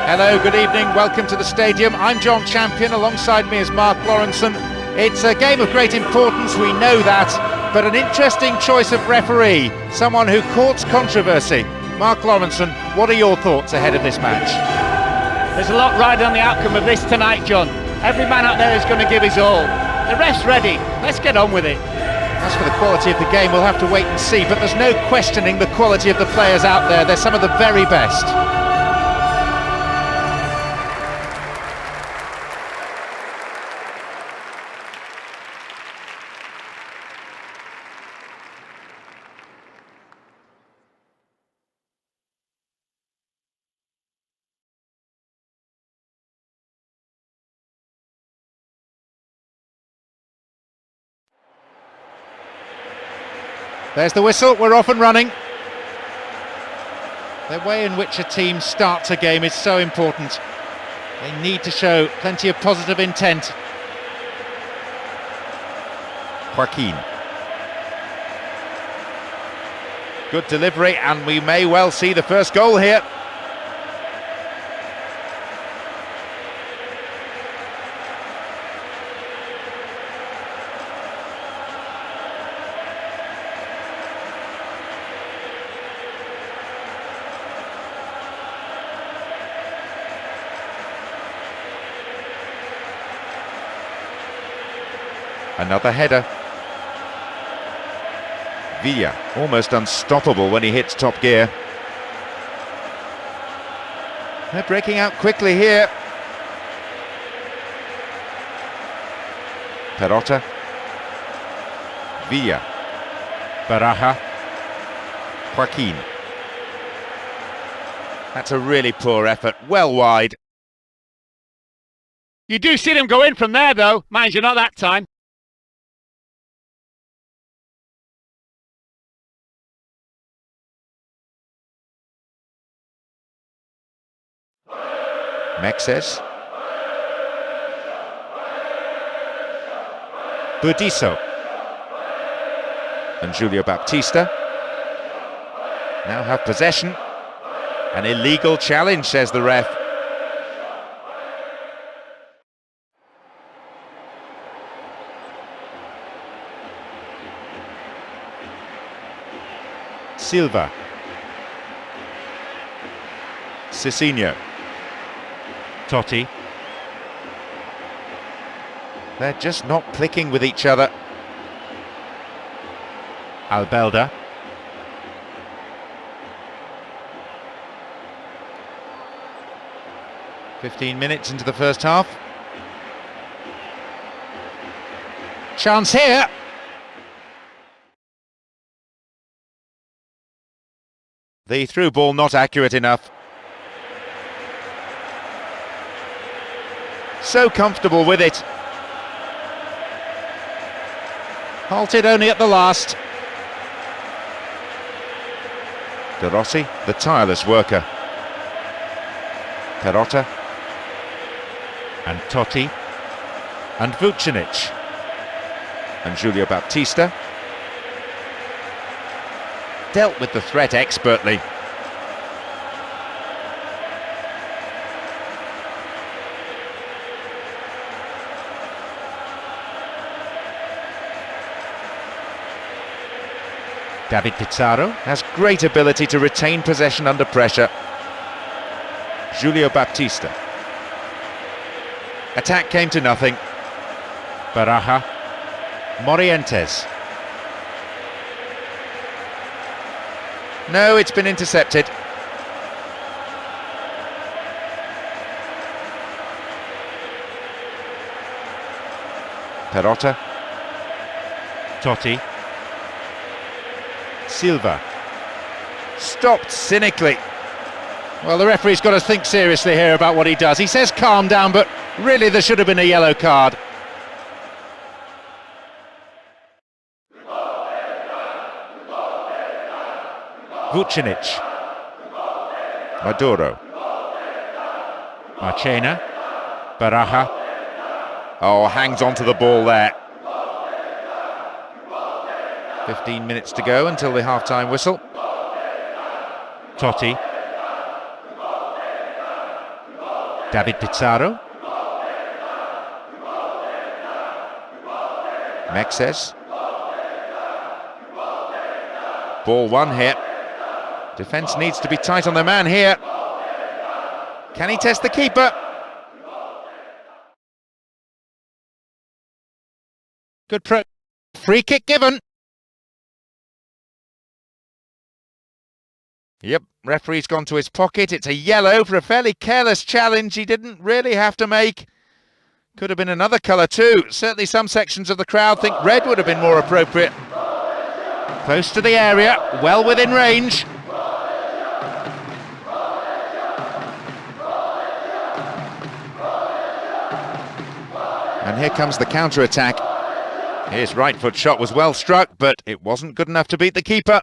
Hello, good evening, welcome to the stadium. I'm John Champion, alongside me is Mark Lawrenson. It's a game of great importance, we know that, but an interesting choice of referee, someone who courts controversy. Mark Lawrenson, what are your thoughts ahead of this match? There's a lot riding on the outcome of this tonight, John. Every man out there is going to give his all. The ref's ready, let's get on with it. As for the quality of the game, we'll have to wait and see, but there's no questioning the quality of the players out there. They're some of the very best. There's the whistle, we're off and running. The way in which a team starts a game is so important. They need to show plenty of positive intent. Joaquin. Good delivery, and we may well see the first goal here. Another header. Villa, almost unstoppable when he hits top gear. They're breaking out quickly here. Perotta. Villa. Baraja. Joaquin. That's a really poor effort, well wide. You do see them go in from there though, mind you, not that time. Mexes. Budiso. And Julio Baptista now have possession. An illegal challenge, says the ref. Silva. Cicinho. Totti. They're just not clicking with each other. Albelda. "15 minutes into the first half. Chance here. The through ball not accurate enough. So comfortable with it. Halted only at the last. De Rossi, the tireless worker. Perotta. And Totti. And Vucinic. And Julio Baptista. Dealt with the threat expertly. David Pizarro has great ability to retain possession under pressure. Julio Baptista. Attack came to nothing. Baraja. Morientes. No, it's been intercepted. Perotta. Totti. Silva. Stopped cynically. Well, the referee's got to think seriously here about what he does. He says calm down, but really there should have been a yellow card. Vucinic. Maduro. Marchena. Baraja. Oh, hangs on to the ball there. 15 minutes to go until the half-time whistle. Totti. David Pizarro. Mexes. Ball one here. Defence needs to be tight on the man here. Can he test the keeper? Good free kick given. Yep, referee's gone to his pocket. It's a yellow for a fairly careless challenge he didn't really have to make. Could have been another colour too. Certainly some sections of the crowd think red would have been more appropriate. Close to the area, well within range. And here comes the counter-attack. His right foot shot was well struck, but it wasn't good enough to beat the keeper.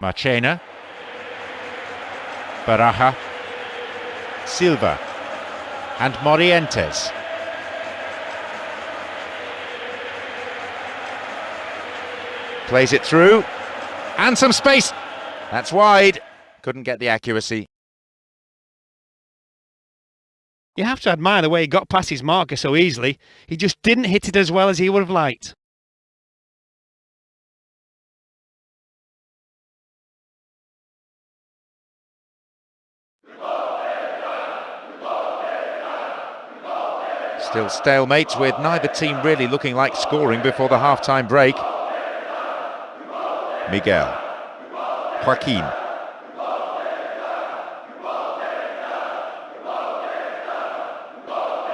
Marchena. Baraja. Silva. And Morientes. Plays it through. And some space. That's wide. Couldn't get the accuracy. You have to admire the way he got past his marker so easily. He just didn't hit it as well as he would have liked. Still stalemate with neither team really looking like scoring before the half-time break. Miguel. Joaquin.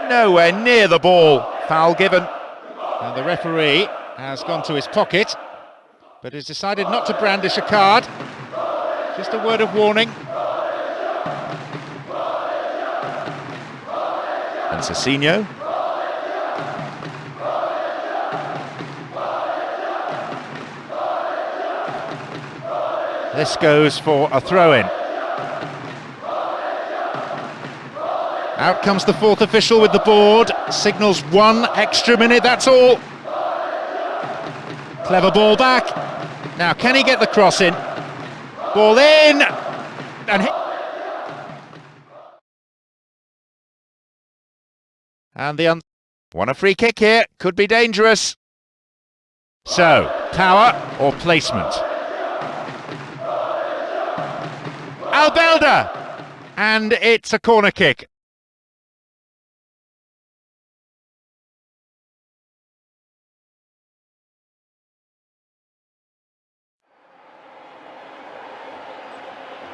Nowhere near the ball. Foul given. And the referee has gone to his pocket, but has decided not to brandish a card. Just a word of warning. And Cecinho. This goes for a throw-in. Out comes the fourth official with the board, signals 1 extra minute, that's all. Clever ball back. Now, can he get the cross in? Ball in! And hit. And the won a free kick here, could be dangerous. So, power or placement? Albelda! And it's a corner kick.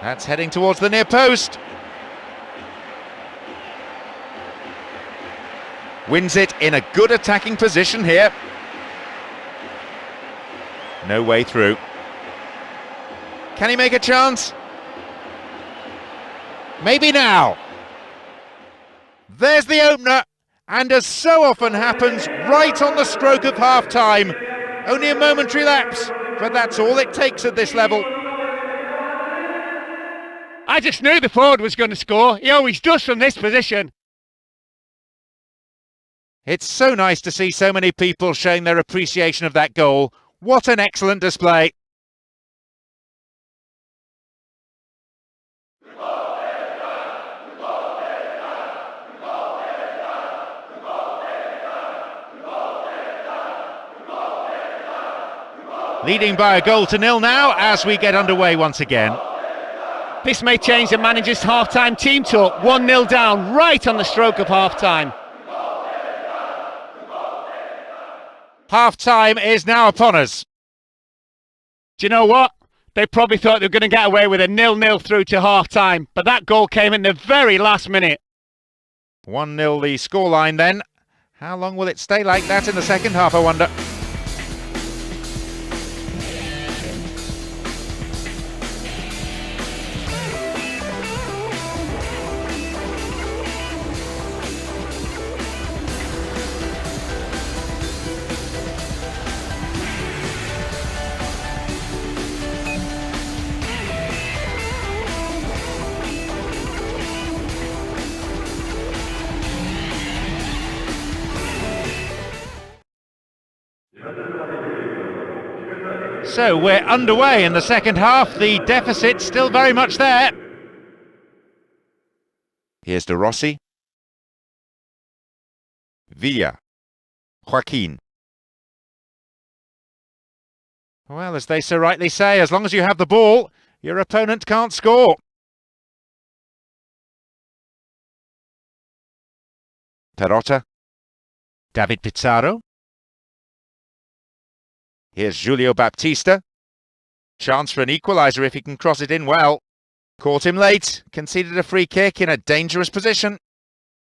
That's heading towards the near post. Wins it in a good attacking position here. No way through. Can he make a chance? Maybe now. There's the opener, and as so often happens, right on the stroke of half-time. Only a momentary lapse, but that's all it takes at this level. I just knew the forward was going to score. He always does from this position. It's so nice to see so many people showing their appreciation of that goal. What an excellent display. Leading by a goal to nil now as we get underway once again. This may change the manager's half-time team talk. 1-0 down, right on the stroke of half-time. Half-time is now upon us. Do you know what? They probably thought they were going to get away with a 0-0 through to half-time, but that goal came in the very last minute. 1-0 the scoreline then. How long will it stay like that in the second half, I wonder? So we're underway in the second half, the deficit still very much there. Here's De Rossi. Villa. Joaquin. Well, as they so rightly say, as long as you have the ball, your opponent can't score. Perotta. David Pizarro. Here's Julio Baptista. Chance for an equaliser if he can cross it in well. Caught him late, conceded a free kick in a dangerous position.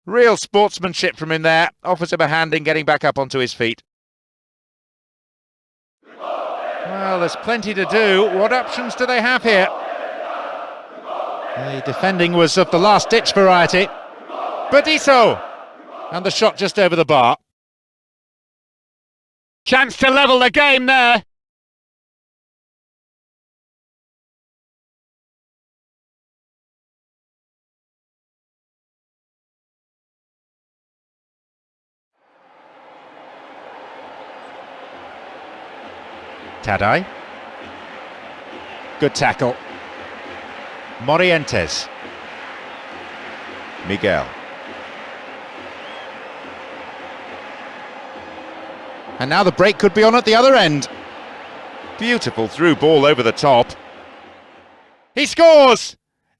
Real sportsmanship from him there, offers him a hand in getting back up onto his feet. Well, there's plenty to do. What options do they have here? The defending was of the last-ditch variety. Bediso! And the shot just over the bar. Chance to level the game there. Tadai. Good tackle. Morientes. Miguel. And now the break could be on at the other end. Beautiful through ball over the top. He scores!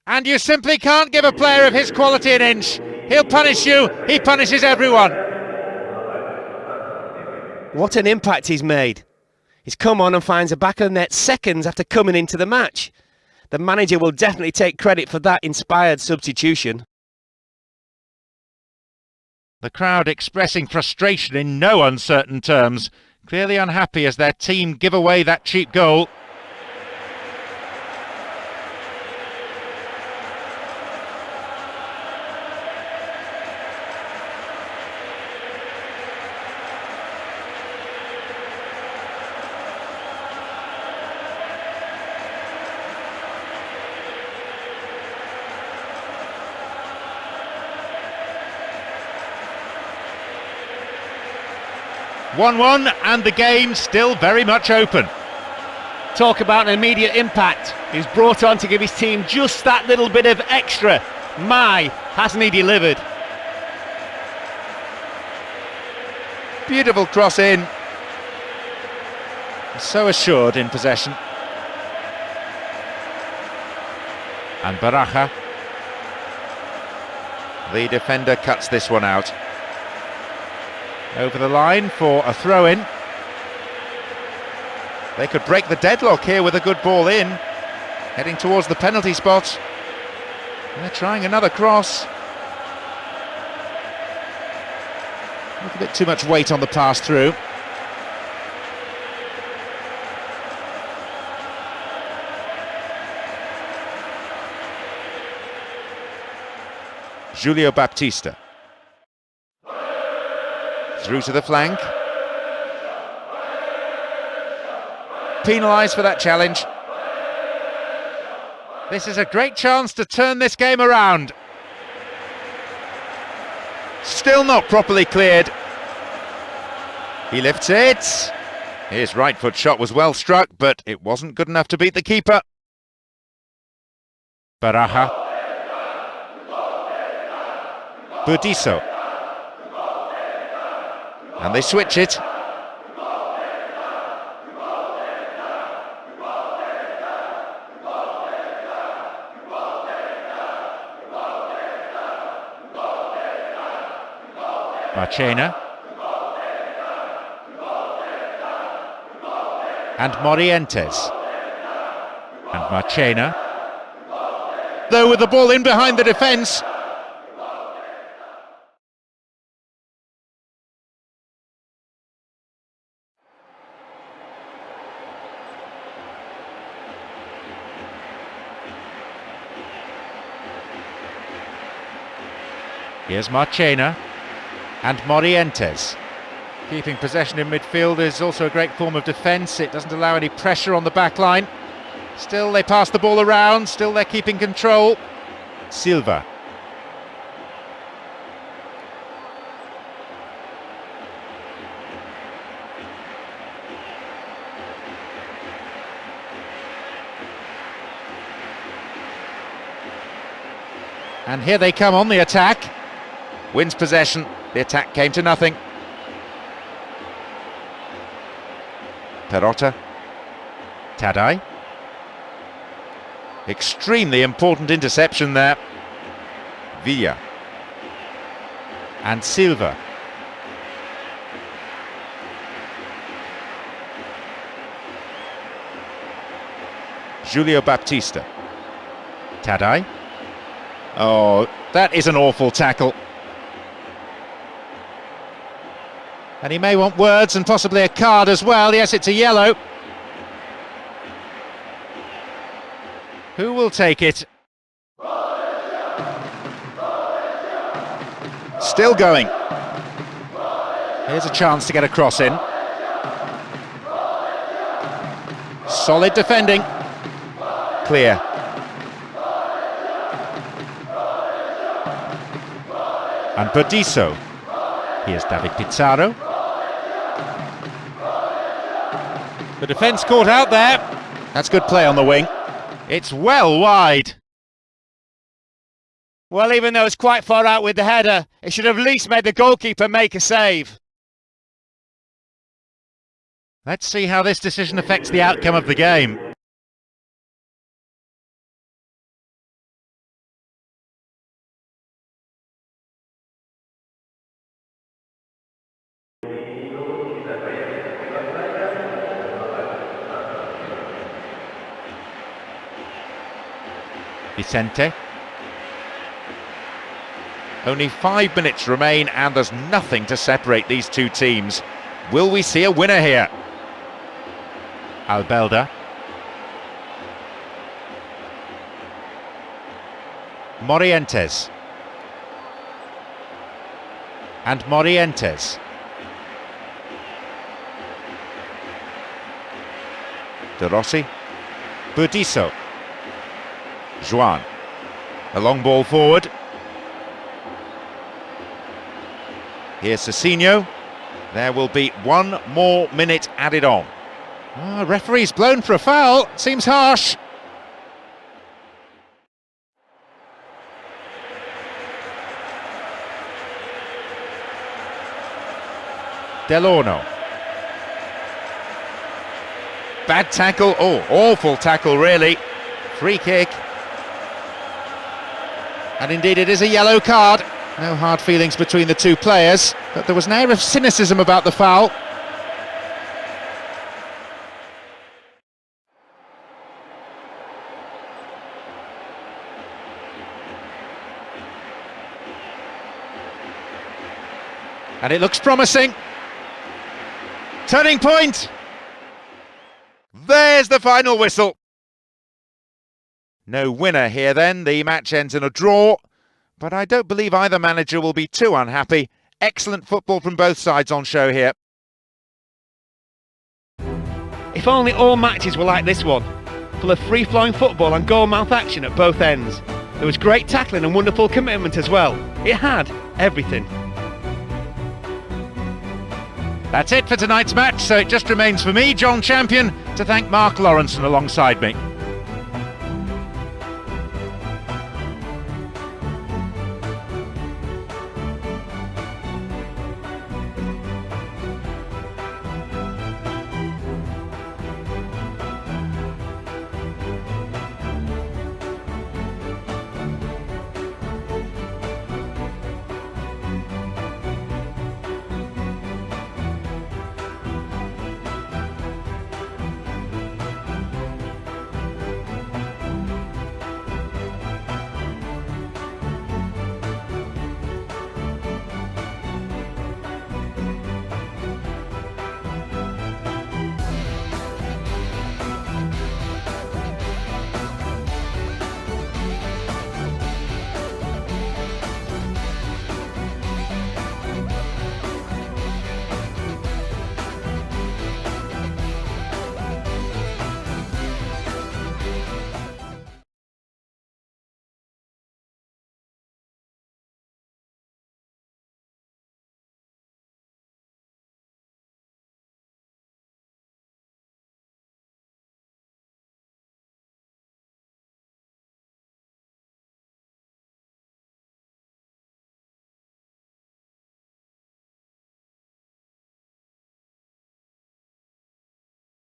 And you simply can't give a player of his quality an inch. He'll punish you, he punishes everyone. What an impact he's made. He's come on and finds the back of the net seconds after coming into the match. The manager will definitely take credit for that inspired substitution. The crowd expressing frustration in no uncertain terms, clearly unhappy as their team give away that cheap goal. One-one, and the game still very much open. Talk about an immediate impact. He's brought on to give his team just that little bit of extra. My, hasn't he delivered? Beautiful cross in. So assured in possession. And Baraja. The defender cuts this one out. Over the line for a throw-in. They could break the deadlock here with a good ball in. Heading towards the penalty spot. They're trying another cross. A little bit too much weight on the pass through. Julio Baptista. Through to the flank. Penalised for that challenge. This is a great chance to turn this game around. Still not properly cleared. He lifts it. His right foot shot was well struck, but it wasn't good enough to beat the keeper. Baraja. Bediso. And they switch it. Marchena. And Morientes. And Marchena. Though with the ball in behind the defence. Here's Marchena and Morientes. Keeping possession in midfield is also a great form of defence. It doesn't allow any pressure on the back line. Still they pass the ball around, still they're keeping control. Silva. And here they come on the attack. Wins possession. The attack came to nothing. Perotta. Tadai. Extremely important interception there. Villa. And Silva. Julio Baptista. Tadai. Oh, that is an awful tackle. And he may want words and possibly a card as well. Yes, it's a yellow. Who will take it? Still going. Here's a chance to get a cross in. Solid defending. Clear. And Burdisso. Here's David Pizarro. The defence caught out there. That's good play on the wing. It's well wide. Well, even though it's quite far out with the header, it should have at least made the goalkeeper make a save. Let's see how this decision affects the outcome of the game. Vicente. Only 5 minutes remain and there's nothing to separate these two teams. Will we see a winner here? Albelda. Morientes. And Morientes. De Rossi. Burdisso. Juan. A long ball forward. Here's Cecinho. There will be 1 more minute added on. Referee's blown for a foul. Seems harsh. Delorno. Bad tackle. Oh, awful tackle really. Free kick. And indeed it is a yellow card. No hard feelings between the two players, but there was an air of cynicism about the foul. And it looks promising. Turning point. There's the final whistle. No winner here then. The match ends in a draw. But I don't believe either manager will be too unhappy. Excellent football from both sides on show here. If only all matches were like this one, full of free-flowing football and goal-mouth action at both ends. There was great tackling and wonderful commitment as well. It had everything. That's it for tonight's match, so it just remains for me, John Champion, to thank Mark Lawrenson alongside me.